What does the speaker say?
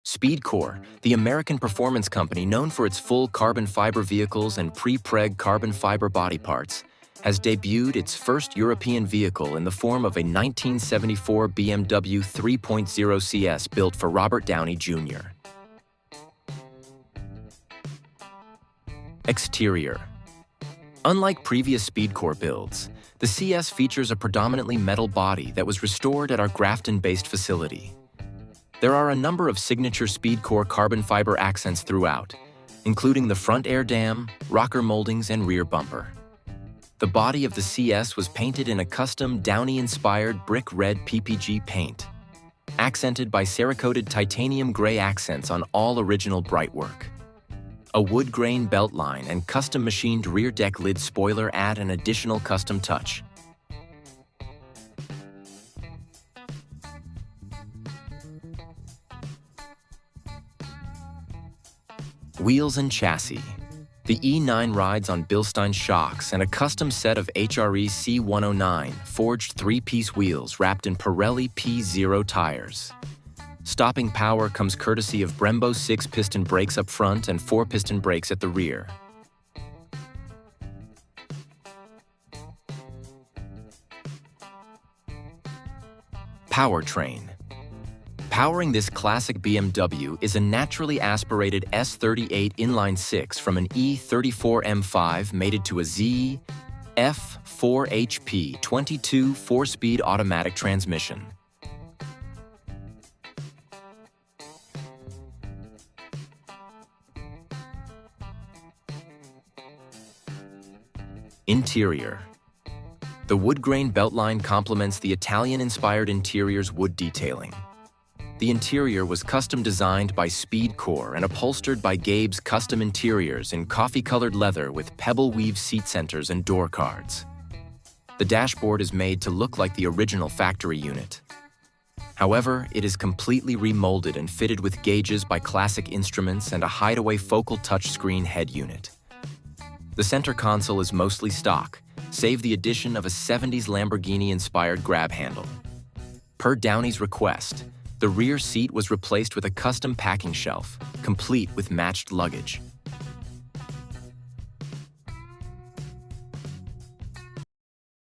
SpeedKore, the American performance company known for its full carbon fiber vehicles and pre-preg carbon fiber body parts, has debuted its first European vehicle in the form of a 1974 BMW 3.0 CS built for Robert Downey Jr. Exterior. Unlike previous SpeedKore builds, the CS features a predominantly metal body that was restored at our Grafton-based facility. There are a number of signature SpeedKore carbon fiber accents throughout, including the front air dam, rocker moldings, and rear bumper. The body of the CS was painted in a custom Downey-inspired brick red PPG paint, accented by Cerakoted titanium gray accents on all original brightwork. A wood grain belt line and custom machined rear deck lid spoiler add an additional custom touch. Wheels and chassis. The E9 rides on Bilstein shocks and a custom set of HRE C109 forged three-piece wheels wrapped in Pirelli P0 tires. Stopping power comes courtesy of Brembo 6-piston brakes up front and 4-piston brakes at the rear. Powertrain. Powering this classic BMW is a naturally aspirated S38 inline-6 from an E34 M5 mated to a Z F4HP 22 4-speed automatic transmission. Interior. The wood grain beltline complements the Italian-inspired interior's wood detailing. The interior was custom designed by SpeedKore and upholstered by Gabe's Custom Interiors in coffee-colored leather with pebble weave seat centers and door cards. The dashboard is made to look like the original factory unit. However, it is completely remolded and fitted with gauges by Classic Instruments and a hideaway focal touchscreen head unit. The center console is mostly stock, save the addition of a 70s Lamborghini-inspired grab handle. Per Downey's request, the rear seat was replaced with a custom packing shelf, complete with matched luggage.